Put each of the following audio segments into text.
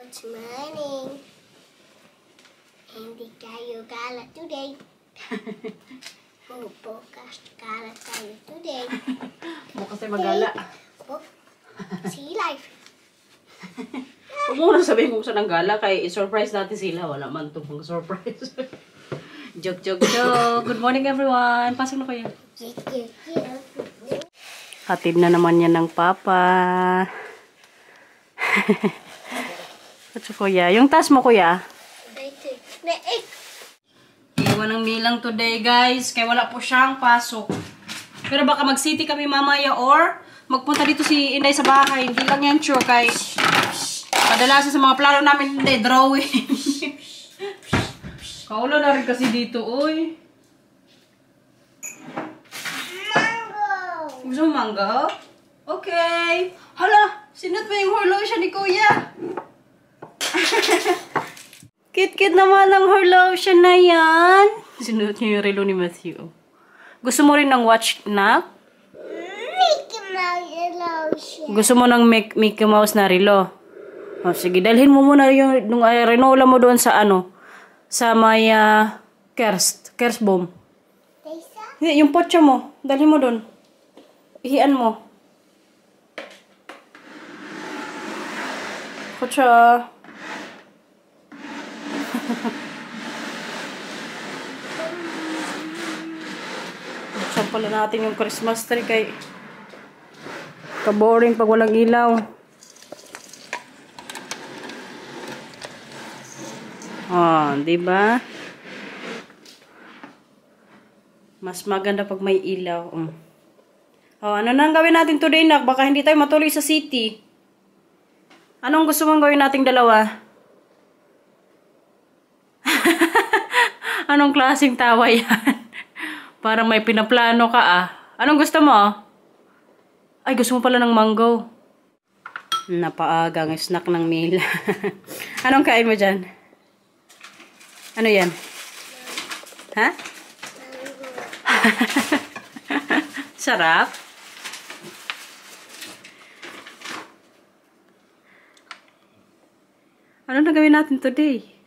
Good morning. Hindi tayo gala today. Bukas gala tayo today. Bukas tayo magala. See life. Huwag mo na sabihin kung saan ang gala, kaya i-surprise natin sila. Wala man itong mga surprise. Joke, joke, joke. Good morning everyone. Pasok na kayo. Hatid na naman yan ng papa. At kuya. Yung task mo, kuya? Iwan ng milang today, guys. Kaya wala po siyang pasok. Pero baka mag-city kami mamaya or magpunta dito si Inday sa bahay. Hindi lang yan sure kay kadalasan sa mga plano namin, hindi, drawing. Kaulan na rin kasi dito, oy. Gusto mo mangga? Okay. Hala, sinot mo yung hair lotion ni kuya. Kit-kit naman ang hair lotion na yan. Sinot niya yung relo ni Matthew. Gusto mo rin ng watch na? Mickey Mouse lotion. Gusto mo ng Mickey Mouse na relo? O, sige, dalhin mo muna yung renola mo doon sa ano? Sa may Kersbom. Yung potcha mo. Dalhin mo doon. Ihian mo. Potcha. Buksan pala natin yung Christmas tree kay ka-boring pag walang ilaw. Oh, di ba? Mas maganda pag may ilaw. Oh, ano nang gawin natin today, nak? Baka hindi tayo matuloy sa city. Anong gusto mong gawin nating dalawa? Anong klaseng tawa yan? Parang may pinaplano ka ah. Anong gusto mo? Ay, gusto mo pala ng mango. Napaagang snack ng Mila. Anong kain mo dyan? Ano yan? Ha? Sarap? Ano na gawin natin today?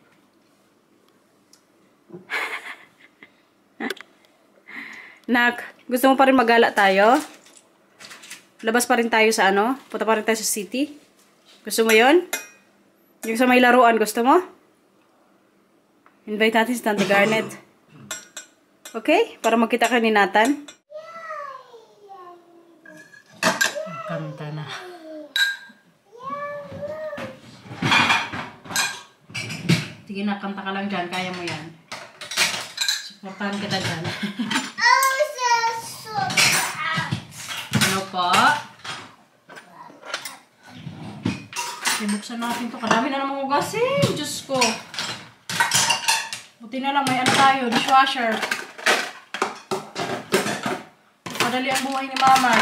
Nak, gusto mo pa rin magala tayo? Labas pa rin tayo sa ano? Punta pa rin tayo sa city? Gusto mo yon? Yung sa may laruan, gusto mo? Invite natin si Tante Garnet. Okay? Para magkita ka ni Nathan. Kanta na. Sige na, kanta ka lang dyan. Kaya mo yan. Supportahan kita dyan. Ano po? Buksan natin to. Kadami na namang ugasin. Diyos ko. Buti na lang may ano tayo. Dishwasher. Madali ang buhay ni Mama.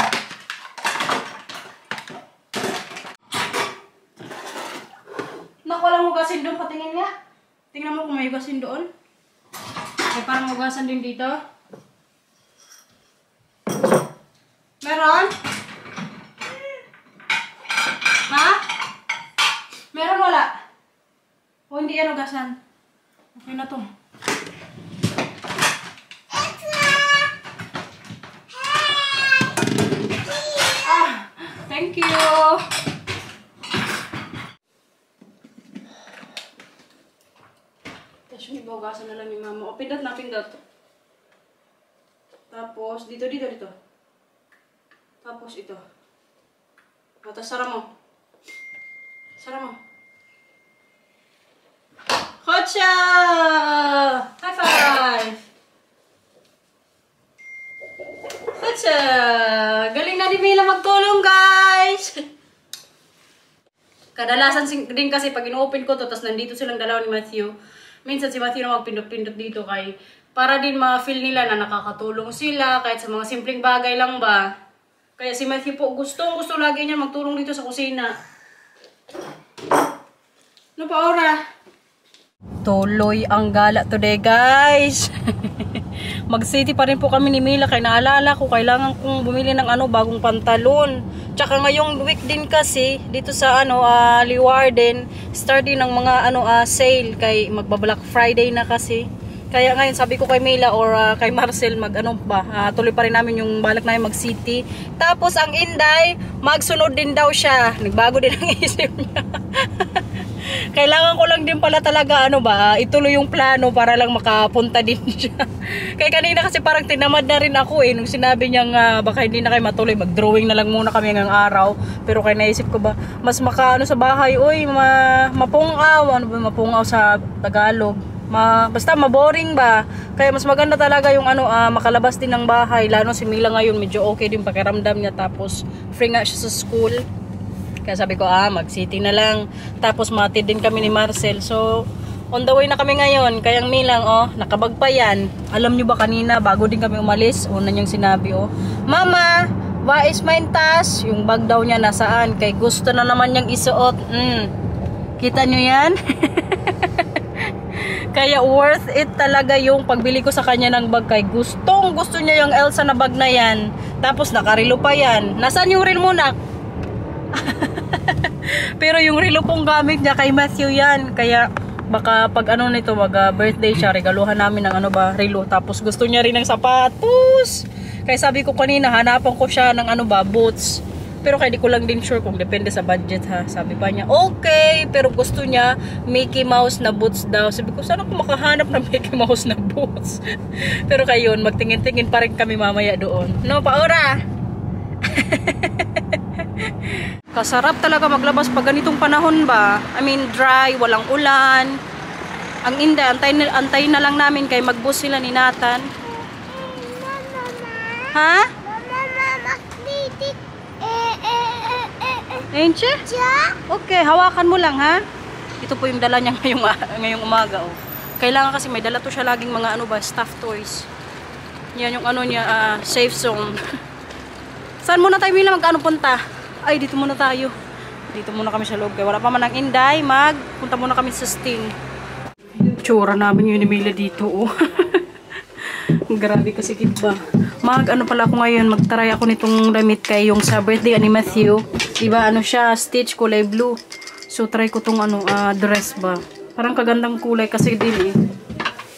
Naku, walang ugasin doon. Patingin nga. Tingnan mo kung may ugasin doon. May parang ugasan din dito. Meron? Ha? Meron wala? O hindi yan ugasan? Okay na to. Ah, thank you. Tapos yung ibugasan na lang ni Mama. O, pindot na, pindot. Tapos, dito. Tapos ito. O, tapos sara mo. Sara mo. Kotsa! High five! Kotsa! Galing na ni Mila magtulong, guys! Kadalasan din kasi pag ino-open ko to, tapos nandito silang dalawa ni Matthew. Minsan si Matthew na magpindot-pindot dito kay para din ma-feel nila na nakakatulong sila kahit sa mga simpleng bagay lang ba. Kaya si Matthew po gusto lagi niya magtulong dito sa kusina. Ano pa ora? Tuloy ang gala today, guys. Mag-city pa rin po kami ni Mila kaya naalala ko kailangan kong bumili ng bagong pantalon. Tsaka ngayong week din kasi dito sa Leeuwarden, start din ng mga sale kay magba-Black Friday na kasi. Kaya ngayon sabi ko kay Mila or kay Marcel tuloy pa rin namin yung balak namin mag-city. Tapos ang Inday, magsunod din daw siya. Nagbago din ang isip niya. Kailangan ko lang din pala talaga ituloy yung plano para lang makapunta din siya. Kaya kanina kasi parang tinamad na rin ako nung sinabi niyang baka hindi na kayo matuloy, mag-drawing na lang muna kami ngayong araw. Pero kaya naisip ko ba, mas sa bahay, mapungaw, mapungaw sa Tagalog. Basta maboring ba. Kaya mas maganda talaga yung makalabas din ng bahay. Lalo si Mila ngayon medyo okay din pakiramdam niya, tapos free nga siya sa school. Kaya sabi ko, mag-city na lang. Tapos matid din kami ni Marcel. So, on the way na kami ngayon. Kaya ang Milang, nakabag pa yan. Alam nyo ba kanina, bago din kami umalis, una niyang sinabi, Mama, where is my tas? Yung bag daw niya nasaan? Kay gusto na naman niyang isuot. Kita nyo yan? Kaya worth it talaga yung pagbili ko sa kanya ng bag. Kay gusto niya yung Elsa na bag na yan. Tapos nakarilo pa yan. Nasaan yung reel mo, nak? Pero yung relo pong gamit niya kay Matthew yan. Kaya baka pag nito birthday siya, regaluhan namin ng relo. Tapos gusto niya rin ng sapatos. Kaya sabi ko kanina, hanapan ko siya ng boots. Pero kaya di ko lang din sure kung depende sa budget ha. Sabi pa niya, okay. Pero gusto niya Mickey Mouse na boots daw. Sabi ko, saan ako makahanap ng Mickey Mouse na boots? Pero kayo, magtingin-tingin pa rin kami mamaya doon. No, Paora? Kasarap talaga maglabas pag ganitong panahon ba. I mean dry, walang ulan. Ang Inday, antay na lang namin kay magbus sila ni Nathan. Ha? Enche? Okay, hawakan mo lang ha. Ito po yung dala niya ngayong umaga Kailangan kasi may dala to siya laging mga stuffed toys. Yan yung niya, safe zone. Saan muna tayo Mila punta? Ay, dito muna tayo. Dito muna kami sa loob. Kaya wala pa man ang Inday. Punta muna kami sa Sting. Tsura namin yun ni Mila dito. Grabe kasi ba. Pala ako ngayon. Magtaray ako nitong damit kay yung sa birthday ni Matthew. Diba siya? Stitch kulay blue. So try ko tong dress ba. Parang kagandang kulay kasi din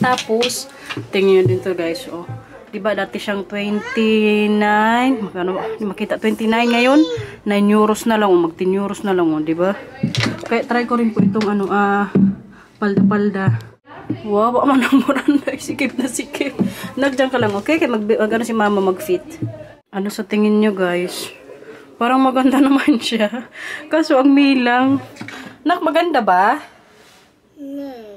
Tapos, tingnan nyo dito guys. Diba dati siyang 29, magkano, makita 29 ngayon, 9 euros na lang, mag 10 euros na lang, diba? Kaya try ko rin po itong palda-palda. Wow, man ang muranda, sikip na sikip. Nagdiyan ka lang, okay? Kaya si mama mag-fit. Sa tingin nyo guys? Parang maganda naman siya. Kaso ang Milang, maganda ba? No.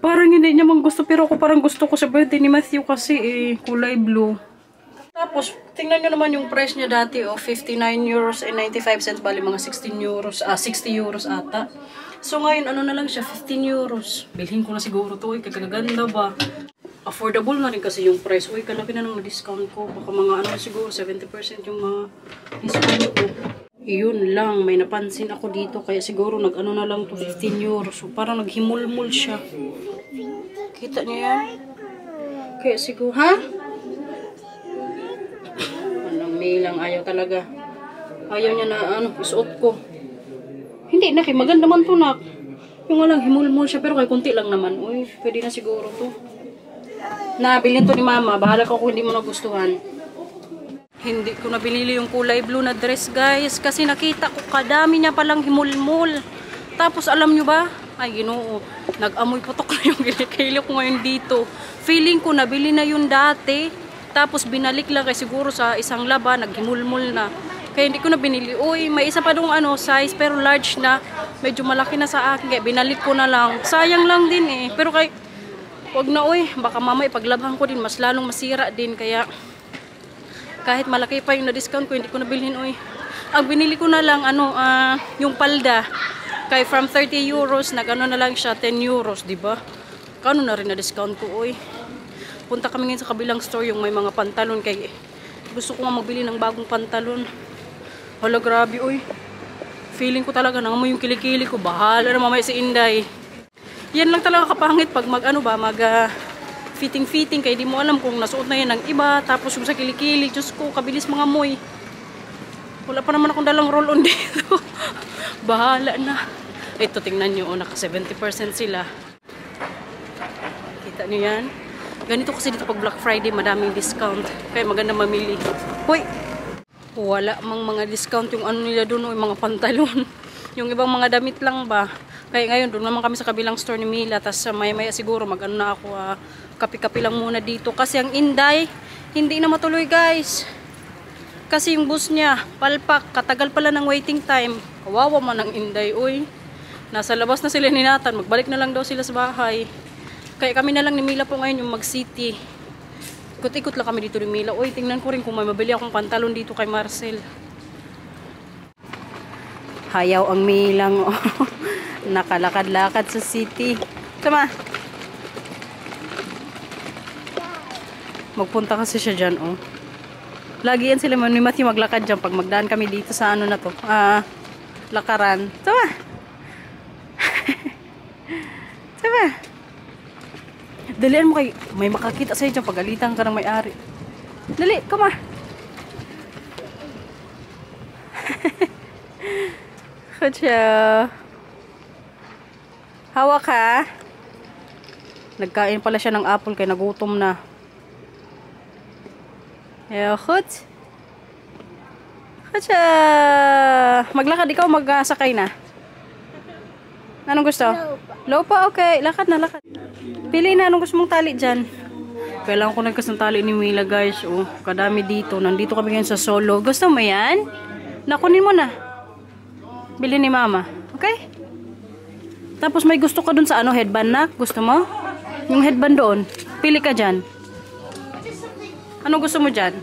Parang hindi niya gusto, pero ako parang gusto ko sa birthday ni Matthew kasi kulay blue. Tapos tingnan nyo naman yung price niya dati 59 euros and 95 cents, bali mga 16 euros, 60 euros ata. So ngayon na lang siya, 15 euros. Bilhin ko na siguro to, kagaganda ba? Affordable na rin kasi yung price. Kalaki na ng discount ko. Baka mga siguro 70% yung mga discount ko. Iyon lang, may napansin ako dito. Kaya siguro na lang to 15 euros. So parang naghimulmul siya. Kita niyo yan? Kaya siguro, ha? Milang ayaw talaga. Ayaw niya na isuot ko. Hindi na, maganda man to Yung walang himulmul siya, pero kay kunti lang naman. Uy, pwede na siguro to. Nabilin to ni mama. Bahala ka kung hindi mo nagustuhan. Hindi ko na binili yung kulay blue na dress guys. Kasi nakita ko kadami niya palang himulmul. Tapos alam nyo ba? Ay Ginoo, nag-amoy putok na yung kilikili ko ngayon dito. Feeling ko nabili na yun dati. Tapos binalik lang kasi siguro sa isang laba. Naghimulmul na. Kaya hindi ko na binili. Uy, may isa pa dong size pero large na. Medyo malaki na sa akin. Kaya binalik ko na lang. Sayang lang din Pero wag na baka mama ipaglabhan ko din. Mas lalong masira din. Kaya kahit malaki pa yung na-discount ko, hindi ko nabilhin Ang binili ko na lang, yung palda. Kaya from 30 euros, na lang siya, 10 euros, diba? Kano na rin na-discount ko, Punta kami ngayon sa kabilang store, yung may mga pantalon. Kaya gusto ko nga magbili ng bagong pantalon. Hala, grabe, Feeling ko talaga, nangamoy yung kilikili ko. Bahala na mamaya si Inday. Yan lang talaga kapangit pag mag fitting-fitting. Kaya di mo alam kung nasuot na yan ng iba. Tapos yung sa kilikili. Diyos ko, kabilis mga moy. Wala pa naman akong dalang roll-on dito. Bahala na. Ito, tingnan nyo. Naka 70% sila. Kita nyo yan? Ganito kasi dito pag Black Friday, madaming discount. Kaya maganda mamili. Hoy! Wala mang mga discount yung ano nila doon, yung mga pantalon. Yung ibang mga damit lang ba. Kaya ngayon, doon naman kami sa kabilang store ni Mila. Tapos maya-maya siguro mag-ano na ako, kapi-kapi lang muna dito. Kasi ang Inday, hindi na matuloy guys. Kasi yung bus niya, palpak, katagal pala ng waiting time. Kawawa man ang Inday, uy. Nasa labas na sila ni Nathan, magbalik na lang daw sila sa bahay. Kaya kami na lang ni Mila po ngayon yung mag-city. Ikot-ikot lang kami dito ni Mila. Uy, tingnan ko rin kung may mabili akong pantalon dito kay Marcel. Hayaw ang Milang, oh. Nakalakad-lakad sa city. Tama. Magpunta kasi siya dyan, oh. Lagi yan sila ni Matthew maglakad dyan pag magdaan kami dito sa ano na to. Lakaran. Tama. Tama. Dalian mo kay may makakita sa'yo dyan pagalitan ka ng may-ari. Dali, come on. Kutya. Hawak ha. Nagkain pala siya ng apple kaya nagutom na. Goed. Kutya. Maglakad ikaw, magsakay na. Anong gusto? Lopa, okay. Lakad na, lakad. Pili na, anong gusto mong tali dyan? Kailangan ko nagkas ng tali ni Mila guys. Oh, kadami dito. Nandito kami ngayon sa Solo. Gusto mo yan? Nakunin mo na. Bili ni Mama. Okay? Tapos may gusto ka dun sa ano, headband na? Gusto mo? Yung headband doon. Pili ka dyan. Anong gusto mo dyan?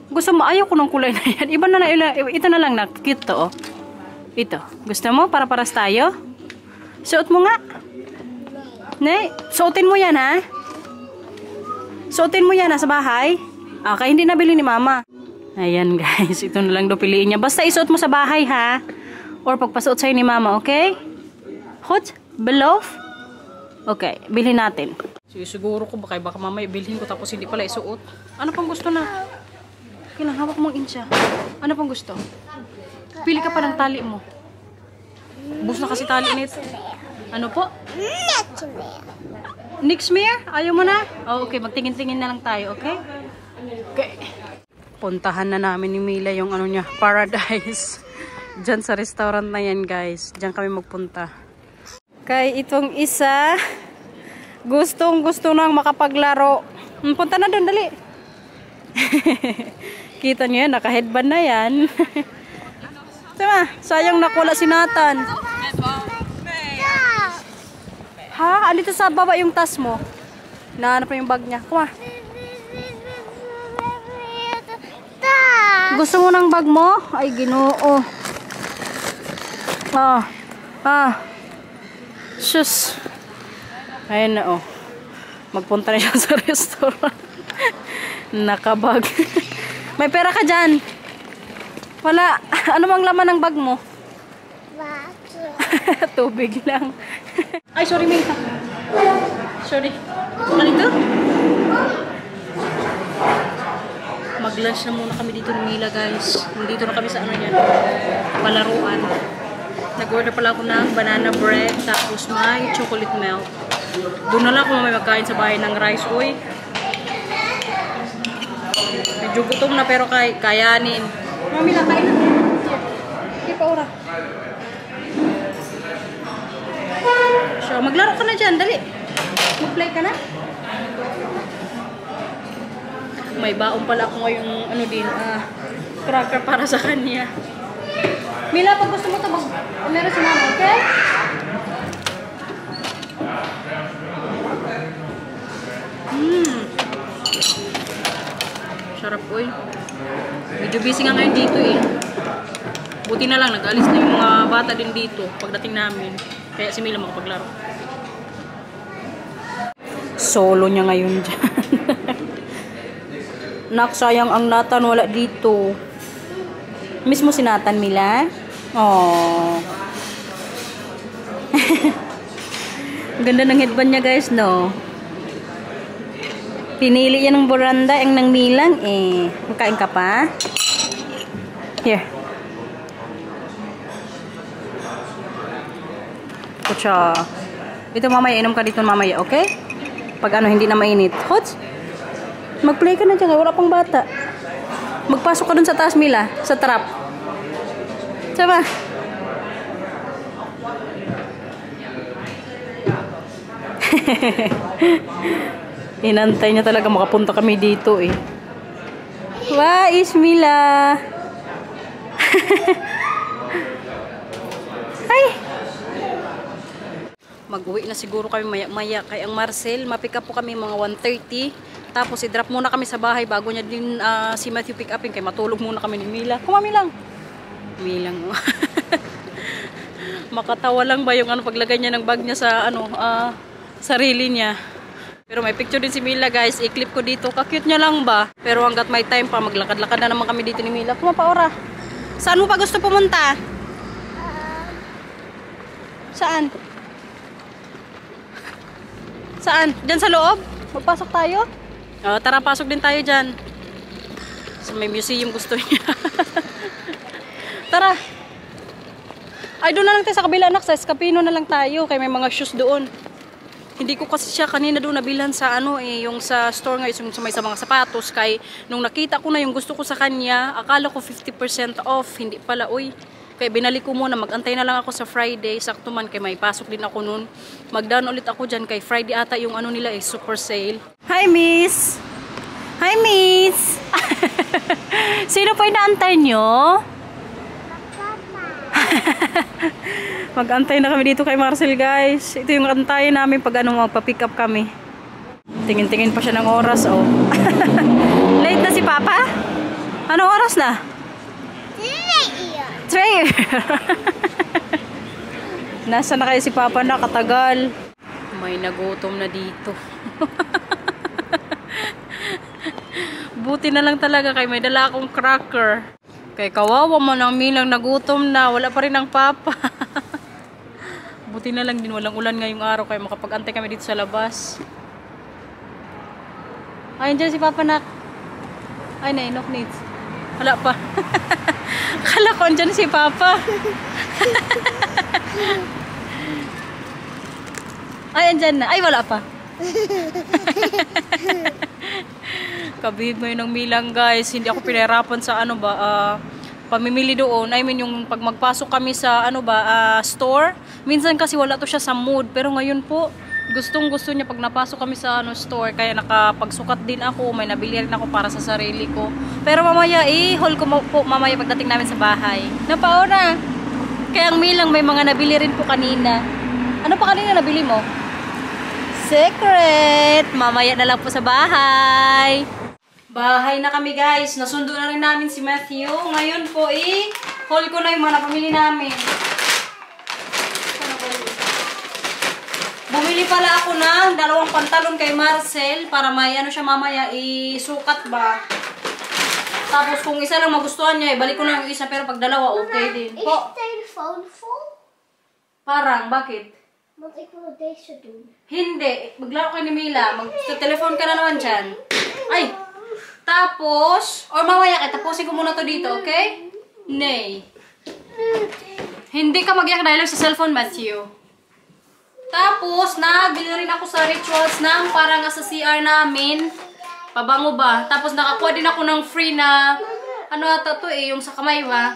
Gusto mo? Ayaw ko ng kulay na yan. Iba na ito na lang na. Cute to, oh. Ito. Gusto mo? Para-paras tayo? Suot mo nga. Ne? Suotin mo yan, ha? Suotin mo yan, ha? Sa bahay? Okay, hindi nabili ni Mama. Ayan, guys. Ito na lang daw piliin niya. Basta isuot mo sa bahay, ha? Or pagpasuot sa'yo ni Mama, okay? Hot? Below? Okay, bilhin natin. Siguro ko baka mamaya bilhin ko tapos hindi pala isuot. Ano pang gusto na? Kailang hawak mong insya. Ano pang gusto? Pili ka pa ng tali mo. Bus na kasi tali nito. Ano po? Nixmere? Ayaw mo na? Oh, okay, magtingin-tingin na lang tayo, okay? Okay. Puntahan na namin ni Mila yung ano niya, Paradise. Diyan sa restaurant na yan, guys. Diyan kami magpunta. Kay itong isa, gustong-gusto nang makapaglaro. Punta na doon, dali. Kita niyo yan, naka-headband na yan. Tama, sayang nakula si Nathan. Ha? Alito sa baba yung tas mo. Nahanap na yung bag niya. Kuma. Gusto mo ng bag mo? Ay, Ginoo. Shush. Ayun na, oh. Magpunta na siya sa restaurant. Nakabag. May pera ka dyan. Wala. Ano bang laman ng bag mo? Tubig lang. Ay, sorry, May. Sorry. Ano ito? Mag-lunch na muna kami dito ni Mila, guys. Nandito na kami sa ano yan. Palaruan. Nag-order pala ako ng banana bread. Tapos may chocolate milk. Doon na lang kung may magkain sa bahay ng rice. Uy. Medyo gutom na pero kayanin. Mami, nakain na. Hindi pa ora. So, maglaro ka na dyan. Dali. Mag-play ka na. May baon pala ako ngayong ano din, cracker para sa kanya. Mila, pag gusto mo ito, meron si Mama, okay? Sarap, oy. Medyo busy nga ngayon dito eh. Buti na lang, nag-alis na yung mga bata din dito pagdating namin. Kaya si Mila makapaglaro. Solo niya ngayon dyan. Nak, sayang ang Nathan wala dito. Miss mo si Nathan, Mila? Oh. Ganda ng headband niya guys, no? Pinili yan ng Boranda, ang nang Milang eh. Makain ka pa? Here. Kucha. Ito mamaya, inom ka dito mamaya, okay? Pag ano, hindi na mainit. Hots? Mag-play ka na dyan, wala pang bata. Magpasok ka dun sa taas, Mila. Sa trap. Sama. Inantay niya talaga makapunta kami dito eh. Wah, Ismila. Ay. Mag-uwi na siguro kami maya-maya kay ang Marcel. Ma-pick up po kami mga 1:30. Tapos i-drop muna kami sa bahay bago niya din si Matthew pick upin kay matulog muna kami ni Mila. Kumami lang. Milang. Makatawa lang ba yung ano paglagay niya ng bag niya sa ano sarili niya. Pero may picture din si Mila guys. I-clip ko dito. Ka-cute niya lang ba? Pero hanggat may time pa maglakad-lakad na naman kami dito ni Mila. Kuma pa ora. Saan mo pa gusto pumunta? Saan? Saan? Diyan sa loob? Magpasok tayo? Tara, pasok din tayo dyan. So, may museum gusto niya. Tara. Ay, doon na lang tayo sa kabila, anak. Sa Escapino na lang tayo. Kaya may mga shoes doon. Hindi ko kasi siya kanina doon nabilhan sa ano eh. Yung sa store nga, yung sumay sa mga sapatos. Kaya nung nakita ko na yung gusto ko sa kanya, akala ko 50% off. Hindi pala, uy. Kaya binalik ko muna, mag-antay na lang ako sa Friday. Sakto man, kaya may pasok din ako nun. Mag-down ulit ako dyan, kay Friday ata yung ano nila eh, super sale. Hi, Miss! Hi, Miss! Sino po inaantay nyo? Mag-antay na kami dito kay Marcel, guys. Ito yung antayin namin pag ano, magpa-pick up kami. Tingin-tingin pa siya ng oras, oh. Late na si Papa? Anong oras na? 3. Nasa na kayo si Papa na katagal. May nagutom na dito. Buti na lang talaga kay may dala akong cracker. Kay kawawa mo ng Milang nagutom na. Wala pa rin ang Papa. Buti na lang din walang ulan ngayong araw kaya makapag-antay kami dito sa labas. Ay, andyan si Papa na. Ay, nainok needs. Wala pa. Akala ko andyan si Papa. Ay, andyan na. Ay, wala pa. Kabib mo yun ng Milang, guys. Hindi ako pinahirapan sa ano ba, pamimili doon. I mean, yung pag magpasok kami sa ano ba, store. Minsan kasi wala to siya sa mood. Pero ngayon po, gustong-gusto niya pag napasok kami sa ano, store. Kaya nakapagsukat din ako. May nabili rin ako para sa sarili ko. Pero mamaya, haul ko po mamaya pagdating namin sa bahay. Napaora. Kaya ang Milang may mga nabili rin po kanina. Ano pa kanina nabili mo? Secret! Mamaya na lang po sa bahay. Bahay na kami, guys. Nasundo na rin namin si Matthew. Ngayon po, haul ko na yung mga napamili namin. Bumili pala ako ng 2 pantalon kay Marcel para may ano siya mamaya isukat ba. Tapos kung isa lang magustuhan niya, balik ko na yung isa pero pag dalawa okay din. Is the telephone full? Parang, bakit? Want ik wil deze doen. Hindi. Maglaro kayo ni Mila. Mag-telephone ka na naman dyan. Ay! Tapos, or mamaya ka, tapusin ko muna to dito, okay? Nay. Hindi ka mag-iyak dahil sa cellphone, Matthew. Tapos, nabili rin ako sa Rituals ng parang sa CR namin. Pabango ba? Tapos, nakakuha din ako ng free na, ano ata to yung sa kamay ba?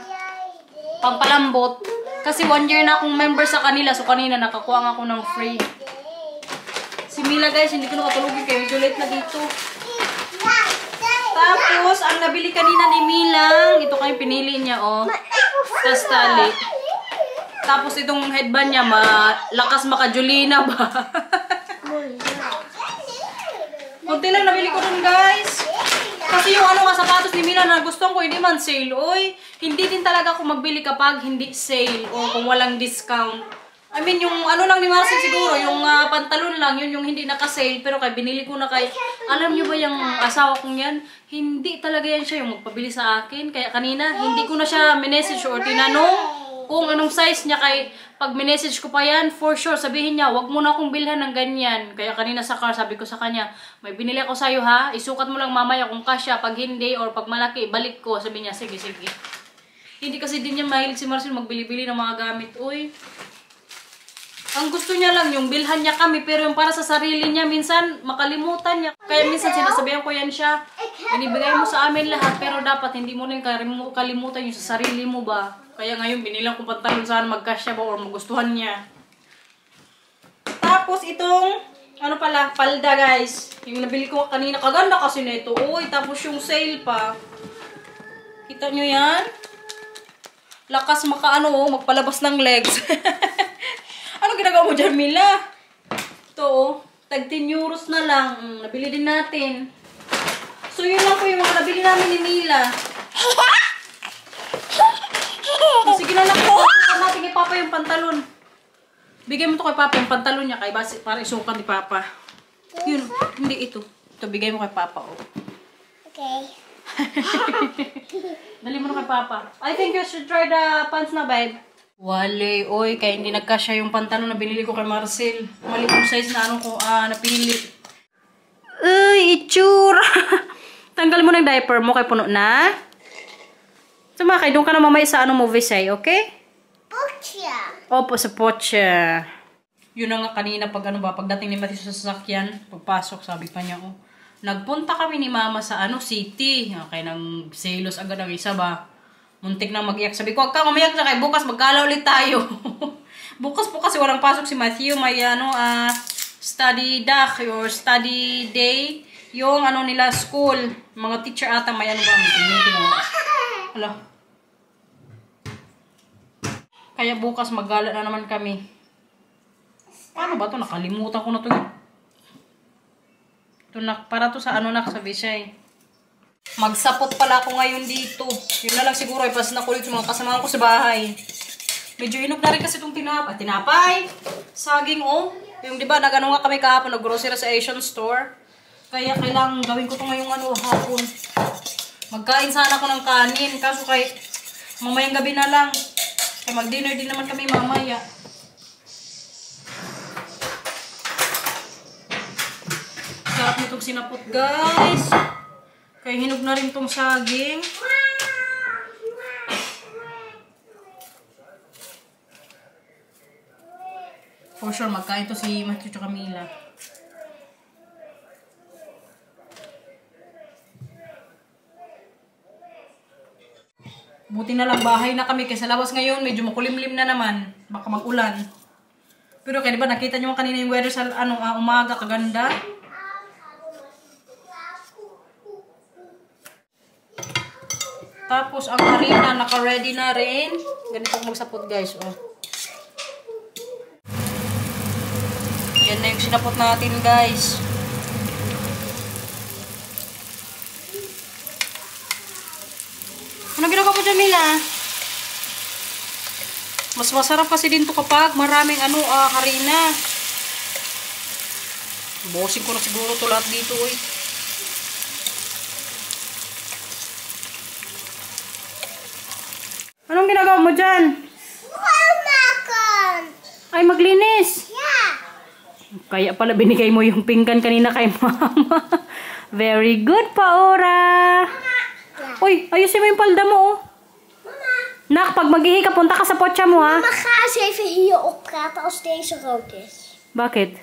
Pampalambot. Kasi 1 year na akong member sa kanila. So, kanina nakakuha ako ng free. Si Mila, guys, hindi ko nakatulogin kayo. Medyo late na dito. Tapos, ang nabili kanina ni Milang, ito kayo pinili niya, oh. Kastali. Tapos itong headband niya, lakas maka-Julina ba? Kunti lang nabili ko dun, guys. Kasi yung ano nga sapatos ni Mila na gusto ko, hindi man sale. Oy, hindi din talaga ako magbili kapag hindi sale o kung walang discount. I mean, yung ano lang ni Marcel siguro, yung pantalon lang, yun yung hindi naka-sale. Pero kay binili ko na kay, alam niyo ba yung asawa kong yan? Hindi talaga yan siya yung magpabili sa akin. Kaya kanina, hindi ko na siya minessage or tinanong kung anong size niya, kay pag minessage ko pa yan, for sure, sabihin niya, wag mo na akong bilhan ng ganyan. Kaya kanina sa car, sabi ko sa kanya, may binili ako sa'yo ha, isukat mo lang mamaya kung kasya, pag hindi, or pag malaki, balik ko. Sabi niya, sige, sige. Hindi kasi din niya mahilig si Marcel magbili-bili ng mga gamit. Uy, ang gusto niya lang yung bilhan niya kami, pero yung para sa sarili niya, minsan makalimutan niya. Kaya minsan sinasabihan ko yan siya, binibigay mo sa amin lahat, pero dapat hindi mo rin kalimutan yung sa sarili mo ba. Kaya ngayon, binilang kong pantalon, sana magkasya ba or magustuhan niya. Tapos itong, ano pala, palda guys. Yung nabili ko kanina, kaganda kasi nito. Uy, tapos yung sale pa. Kita nyo yan? Lakas magpalabas ng legs. Ano ginagawa mo dyan, Mila? Ito, tag 10 euros na lang. Nabili din natin. So, yun lang po yung mga nabili namin ni Mila. Sige na lang po. Natin kay Papa yung pantalon. Bigay mo to kay Papa yung pantalon niya. Para isukan ni Papa. Yun, hindi ito. Ito, bigay mo kay Papa. Oh. Okay. Dali mo na kay Papa. I think you should try the pants na, babe. Wale, oy, kaya hindi nagkasya yung pantalon na binili ko kay Marcel. Mali yung size na napili. Uy, itsura. Tanggal mo ng diaper mo kay puno na. Sumakay, doon ka na mamaya sa movie say, okay? Pocha. Opo, sa pocha. Yun na nga kanina pagdating ni Matthew sa sasakyan, pagpasok, sabi pa niya, oh, nagpunta kami ni Mama sa city. Okay, nang selos agad ang isa ba? Muntik na mag-iyak. Sabi ko, huwag kang umiyak na kay bukas, magkala ulit tayo. bukas po kasi walang pasok si Matthew. May study doc or study day. Yung nila school. Mga teacher ata may meeting. Hala. Kaya bukas maggala na naman kami. Paano ba to? Nakalimutan ko na to. Para to sa sa Visay. Magsapot pala ako ngayon dito. Yun na lang siguro ay pas na kulit yung mga kasama ko sa bahay. Medyo inog na rin kasi itong tinapay. Saging Yung diba nagano nga kami kahapon, nag-grocery sa Asian store. Kaya kailangan gawin ko to ngayong hapon. Magkain sana ako ng kanin. Kaso kay mamayang gabi na lang. Kaya mag-dinner din naman kami mamaya. Sarap nitong sinapot guys. Kaya hinog na rin tong saging. For sure, magkain to si Matthew at Camila. Buti na lang bahay na kami. Kasi sa labas ngayon, medyo makulimlim na naman. Baka mag-ulan. Pero kaya diba nakita nyo kanina yung weather sa umaga, kaganda. Tapos, ang harina, naka-ready na rin. Ganito kong magsapot, guys. Yan na yung sinapot natin, guys. Ano ginagawa mo dyan, Mila? Mas masarap kasi din to kapag maraming harina. Bossing ko na siguro to lahat dito, Anong ginagawa mo dyan? Ay, maglinis. Yeah. Kaya pala binigay mo yung pinggan kanina kay Mama. Very good, Paora. Yeah. Uy, ayusin mo yung palda mo, Mama. Nak, pag maghihi ka, punta ka sa potcha mo, ha? Mama, ga eens even hier oppraten als deze rood is. Bakit?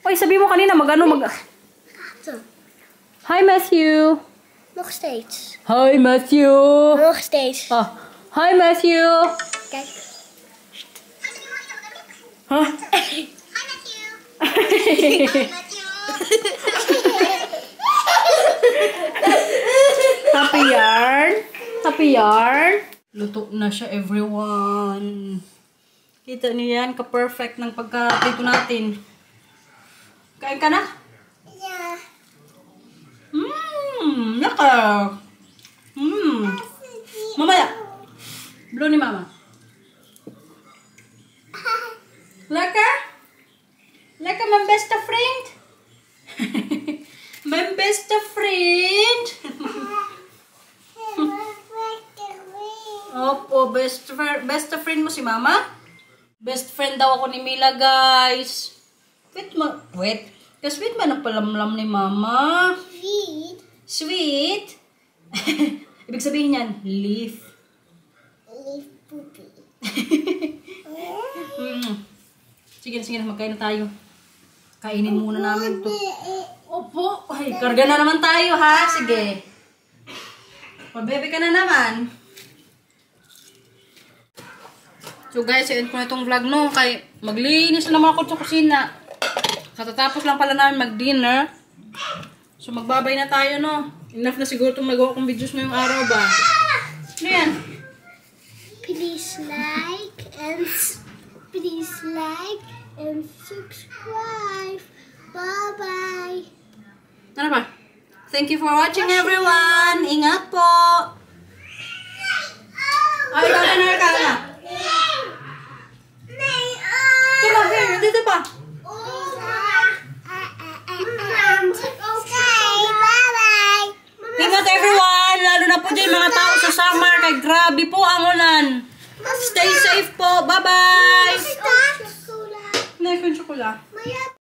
Uy, sabi mo kanina, Praten. Hi, Matthew. Nog steeds. Hi, Matthew. Nog steeds. Hi, Matthew. Kijk. Huh? Hi, Matthew. Hi, Matthew. Happy yarn? Happy yarn? Luto na siya, everyone. Kita niyo yan, ka-perfect ng pagka-prito natin. Kain ka na? Yeah. Laka. Mamaya. Blow ni Mama. Laka? Laka, my best friend? My best friend? Opo, best friend mo si Mama? Best friend daw ako ni Mila, guys. Wait. Kasweet man ang palamlam ni Mama. Sweet. Sweet? Ibig sabihin yan, leaf. Leaf poopy. Sige, magkain na tayo. Kainin muna namin to. Opo. Ay, karga na naman tayo, ha? Sige. Pabebe ka na naman. So guys, end ko na itong vlog, no? Kay maglinis naman ako sa kusina. Katatapos lang pala namin mag-dinner. So magbabay na tayo, no? Enough na siguro itong magawa kong videos ngayong araw ba? Ano yan? Please like and subscribe. Bye-bye. Ano ba? Thank you for watching, everyone. Ingat po. Ay, ikaw na. Diba, here, dito pa. Bye-bye. Ingat, everyone. Lalo na po dyan mga tao sa summer. Kay grabe po ang ulan. Stay safe po. Bye-bye. Chocolate. Ano yung chocolate? Maya